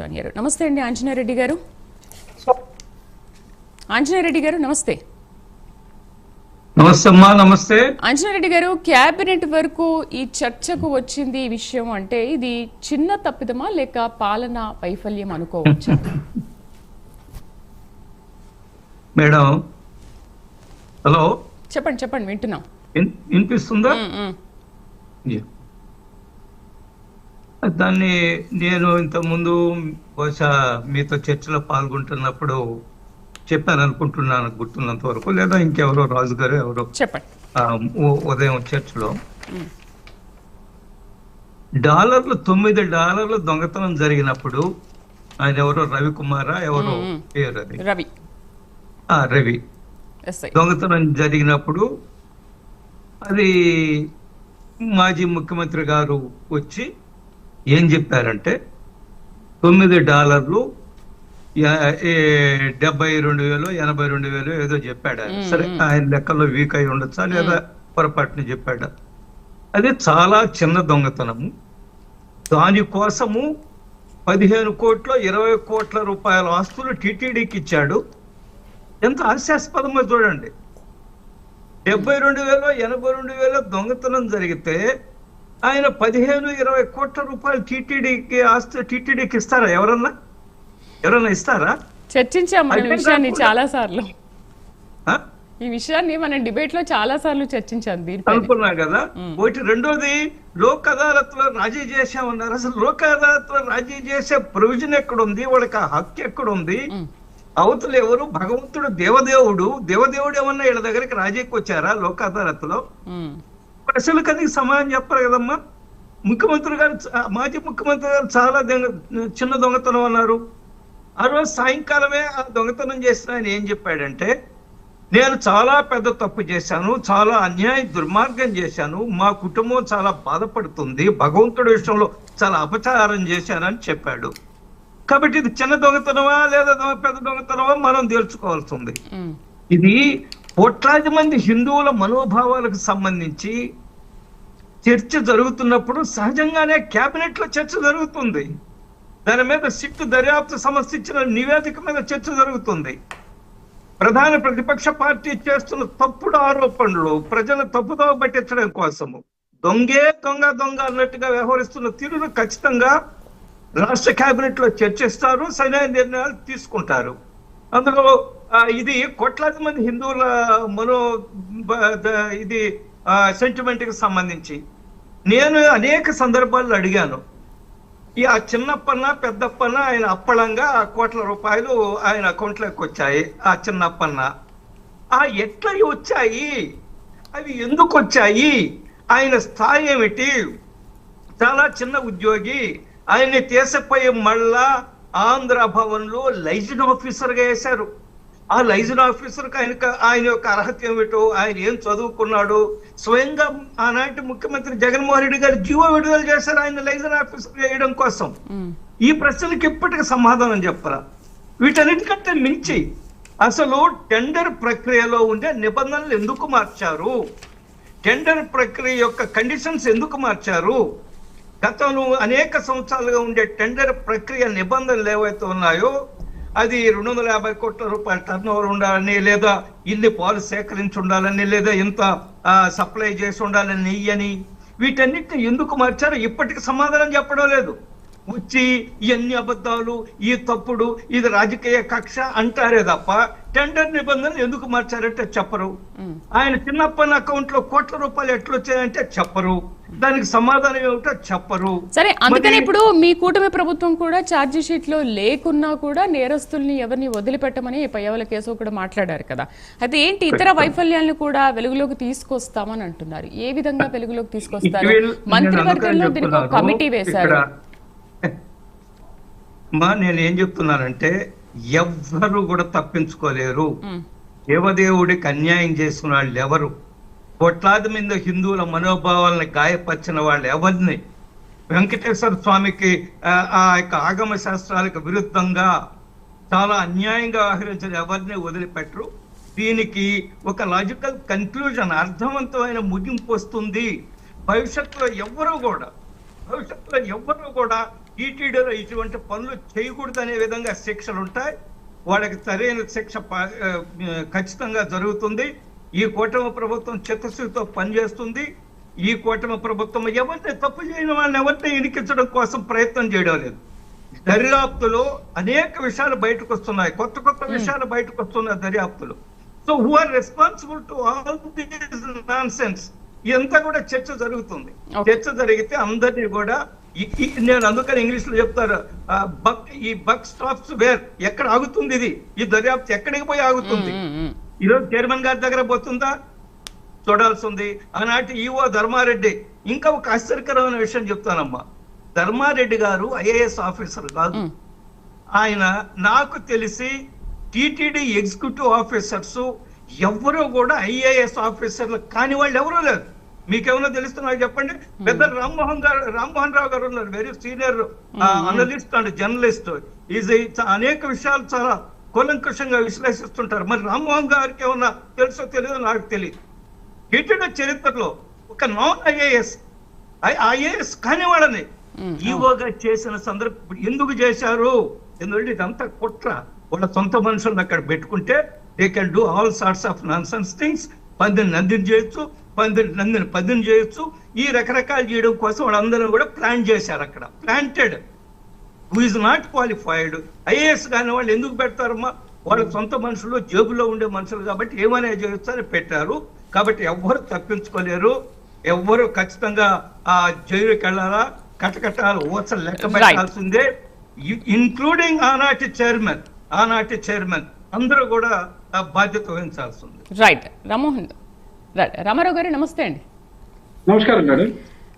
Join అయ్యారు. నమస్తే అండి ఆంజనేయరెడ్డి గారు. ఆంజనేయరెడ్డి గారు నమస్తే. నమస్తే అమ్మా. నమస్తే ఆంజనేయరెడ్డి గారు, క్యాబినెట్ వరకు ఈ చర్చకు వచ్చింది ఈ విషయం అంటే ఇది చిన్న తప్పిదమా లేక పాలన వైఫల్యం అనుకోవచ్చా? మేడం, హలో చెప్పండి చెప్పండి, వింటున్నాం. వినిపిస్తుందా? దాన్ని నేను ఇంతకుముందు బహుశా మీతో చర్చలో పాల్గొంటున్నప్పుడు చెప్పాను అనుకుంటున్నాను, గుర్తున్నంత వరకు. లేదా ఇంకెవరో రాజు గారు ఎవరో చెప్పండి. ఉదయం చర్చలో $9 దొంగతనం జరిగినప్పుడు ఆయన ఎవరో రవికుమారా ఎవరో పేరు, అది రవి దొంగతనం జరిగినప్పుడు అది మాజీ ముఖ్యమంత్రి గారు వచ్చి ఏం చెప్పారంటే $9 72,000 82,000 ఏదో చెప్పాడు. సరే, ఆయన లెక్కల్లో వీక్ అయి ఉండొచ్చా లేదా పొరపాటుని చెప్పాడా? అది చాలా చిన్న దొంగతనము. దానికోసము 15 కోట్ల 20 కోట్ల రూపాయల ఆస్తులు టీటీడీకి ఇచ్చాడు. ఎంత హాస్యాస్పదమో చూడండి. 72,000 82,000 దొంగతనం జరిగితే ఆయన 15-20 కోట్ల రూపాయలు టీటీడీకి ఇస్తారా? ఎవరన్నా ఇస్తారా? చర్చించాం ఈ విషయాన్ని చాలా సార్లు. ఈ విషయాన్ని మనం డిబేట్ లో చాలా సార్లు చర్చించాం. అనుకున్నా కదా. ఒకటి. రెండోది, లోక్ అదాలత్ లో రాజీ చేశామన్నారు. అసలు లోక్ అదాలత్ లో రాజీ చేసే ప్రొవిజన్ ఎక్కడుంది? వాళ్ళకి ఆ హక్కు ఎక్కడుంది? అవతలు ఎవరు? భగవంతుడు, దేవదేవుడు ఏమన్నా వీళ్ళ దగ్గరికి రాజీకి వచ్చారా లోక్ అదాలత్ లో? అసలు కనుక సమాధానం చెప్పరు కదమ్మా. మాజీ ముఖ్యమంత్రి గారు చాలా చిన్న దొంగతనం అన్నారు. ఆ రోజు సాయంకాలమే ఆ దొంగతనం చేసిన ఆయన ఏం చెప్పాడంటే, నేను చాలా పెద్ద తప్పు చేశాను, చాలా దుర్మార్గం చేశాను, మా కుటుంబం చాలా బాధపడుతుంది, భగవంతుడి విషయంలో చాలా అపచారం చేశానని చెప్పాడు. కాబట్టి ఇది చిన్న దొంగతనమా లేదా పెద్ద దొంగతనమా మనం తెలుసుకోవాల్సి ఉంది. ఇది కోట్లాది మంది హిందువుల మనోభావాలకు సంబంధించి చర్చ జరుగుతున్నప్పుడు సహజంగానే కేబినెట్ లో చర్చ జరుగుతుంది. దాని మీద సిట్ దర్యాప్తు సంస్థ ఇచ్చిన నివేదిక మీద చర్చ జరుగుతుంది. ప్రధాన ప్రతిపక్ష పార్టీ చేస్తున్న తప్పుడు ఆరోపణలు ప్రజలు తప్పుదోవ పట్టించడం కోసము దొంగ అన్నట్టుగా వ్యవహరిస్తున్న తీరును ఖచ్చితంగా రాష్ట్ర కేబినెట్ లో చర్చిస్తారు, సరైన నిర్ణయాలు తీసుకుంటారు. అందులో ఇది కోట్లాది మంది హిందువుల సెంటిమెంట్ కి సంబంధించి నేను అనేక సందర్భాల్లో అడిగాను. ఆ చిన్నప్పన్న పెద్దప్పన్న ఆయన అప్పళంగా కోట్ల రూపాయలు ఆయన అకౌంట్లోకి వచ్చాయి. ఆ చిన్నప్పన్న ఎట్లా వచ్చాయి, అవి ఎందుకు వచ్చాయి, ఆయన స్థాయి ఏమిటి? చాలా చిన్న ఉద్యోగి. ఆయన్ని తీసపోయి మళ్ళా ఆంధ్ర భవన్ లో లైజన్ ఆఫీసర్ గా వేశారు. ఆ లైజన్ ఆఫీసర్ ఆయన యొక్క అర్హత ఏమిటో, ఆయన ఏం చదువుకున్నాడు, స్వయంగా ఆనాటి ముఖ్యమంత్రి జగన్మోహన్ రెడ్డి గారు జీవో విడుదల చేశారు ఆయన లైజన్ ఆఫీసర్ వేయడం కోసం. ఈ ప్రశ్నలకు ఇప్పటికీ సమాధానం చెప్పరా? వీటన్నిటికంటే మించి అసలు టెండర్ ప్రక్రియలో ఉండే నిబంధనలు ఎందుకు మార్చారు? టెండర్ ప్రక్రియ యొక్క కండిషన్స్ ఎందుకు మార్చారు? గతంలో అనేక సంవత్సరాలుగా ఉండే టెండర్ ప్రక్రియ నిబంధనలు ఏవైతే ఉన్నాయో, అది 250 కోట్ల రూపాయల టర్న్ ఓవర్ ఉండాలని, లేదా ఇన్ని పాలు సేకరించి ఉండాలని, లేదా ఇంత సప్లై చేసి ఉండాలని, నెయ్యని, వీటన్నిటిని ఎందుకు మార్చారో ఇప్పటికి సమాధానం చెప్పడం లేదు. వచ్చి ఇవన్నీ అబద్ధాలు, ఈ తప్పుడు, ఇది రాజకీయ కక్ష అంటారే తప్ప టెండర్ నిబంధనలు ఎందుకు మార్చారంటే చెప్పరు. ఆయన చిన్నప్పని అకౌంట్ లో కోట్ల రూపాయలు ఎట్లొచ్చాయంటే చెప్పరు. దానికి సమాధానం ఏమిటో చెప్పరు. సరే, అందుకని ఇప్పుడు మీ కూటమి ప్రభుత్వం కూడా ఛార్జీ షీట్ లో లేకున్నా కూడా నేరస్తుల్ని ఎవరిని వదిలిపెట్టమని పయ్యావుల కేశవ్ కూడా మాట్లాడారు కదా. అయితే ఏంటి ఇతర వైఫల్యాలను కూడా వెలుగులోకి తీసుకొస్తామని అంటున్నారు. ఏ విధంగా వెలుగులోకి తీసుకొస్తారు? మంత్రివర్గంలో దీనికి ఒక కమిటీ వేశారు. నేను ఏం చెప్తున్నానంటే, ఎవ్వరు కూడా తప్పించుకోలేరు. దేవదేవుడికి అన్యాయం చేసిన వాళ్ళు ఎవరు, కోట్లాది మంది హిందువుల మనోభావాలను గాయపరిచిన వాళ్ళు ఎవరిని, వెంకటేశ్వర స్వామికి ఆ యొక్క ఆగమ శాస్త్రాలకు విరుద్ధంగా చాలా అన్యాయంగా వ్యవహరించిన ఎవరిని వదిలిపెట్టరు. దీనికి ఒక లాజికల్ కన్క్లూజన్, అర్థవంతమైన ముగింపు వస్తుంది. భవిష్యత్తులో ఎవ్వరూ కూడా టీటీడీలో ఇటువంటి పనులు చేయకూడదు అనే విధంగా శిక్షలు ఉంటాయి. వాళ్ళకి సరైన శిక్ష ఖచ్చితంగా జరుగుతుంది. ఈ కూటమి ప్రభుత్వం చిత్తశుద్ధితో పనిచేస్తుంది. ఈ కూటమి ప్రభుత్వం ఎవరిని తప్పు చేయని వాళ్ళని ఎవరిని ఇరికించడం కోసం ప్రయత్నం చేయడం లేదు. దర్యాప్తులో అనేక విషయాలు బయటకు వస్తున్నాయి, కొత్త కొత్త విషయాలు బయటకు వస్తున్నాయి దర్యాప్తులు. So who are responsible to all this nonsense? ఇదంతా కూడా చర్చ జరుగుతుంది. చర్చ జరిగితే అందరినీ కూడా నేను అందుకని ఇంగ్లీష్ లో చెప్తారు, ఈ బక్ స్టాప్స్ వేర్, ఎక్కడ ఆగుతుంది ఇది, ఈ దర్యాప్తు ఎక్కడికి పోయి ఆగుతుంది? ఈరోజు చైర్మన్ గారి దగ్గర పోతుందా చూడాల్సి ఉంది. ఆనాటి ఈవో ధర్మారెడ్డి, ఇంకా ఒక ఆశ్చర్యకరమైన విషయం చెప్తానమ్మా, ధర్మారెడ్డి గారు ఐఏఎస్ ఆఫీసర్ కాదు. ఆయన నాకు తెలిసి టీటీడీ ఎగ్జిక్యూటివ్ ఆఫీసర్స్ ఎవరూ కూడా ఐఏఎస్ ఆఫీసర్లు కాని వాళ్ళు ఎవరూ లేరు. మీకేమైనా తెలుస్తున్నా చెప్పండి. పెద్ద రామ్మోహన్ రావు గారు ఉన్నారు, very senior analyst and journalist. Is అనేక విషయాలు చాలా కూలంకషంగా విశ్లేషిస్తుంటారు. మరి రామ్మోహన్ గారికి ఏమన్నా తెలుసో తెలియదో నాకు తెలియదు. టీటీడీ చరిత్రలో ఒక నాన్ ఐఏఎస్ కాని వాళ్ళని ఈవోగా చేసిన సందర్భం ఎందుకు చేశారు? ఎందుకంటే ఇదంతా కుట్ర. వాళ్ళ సొంత మనుషులను అక్కడ పెట్టుకుంటే they can do all sorts of nonsense things. Nandini చేయొచ్చు, నందిని పదిని చేయొచ్చు. ఈ రకరకాలు చేయడం కోసం వాళ్ళందరూ కూడా ప్లాన్ చేశారు. అక్కడ planted who is not qualified. IAS కాని వాళ్ళు ఎందుకు పెడతారమ్మా? వాళ్ళ సొంత మనుషులు, జేబులో ఉండే మనుషులు కాబట్టి ఏమైనా చేయొచ్చు అని పెట్టారు. కాబట్టి ఎవ్వరు తప్పించుకోలేరు. ఎవ్వరు ఖచ్చితంగా ఆ జైలుకి వెళ్ళాలా, కటకటాలు ఊచలు లెక్క పెట్టాల్సిందే, ఇన్క్లూడింగ్ ఆనాటి చైర్మన్ అందరూ కూడా బాధ్యత వహించాల్సింది. రైట్. రామారావు గారు నమస్తే అండి. నమస్కారం మేడం.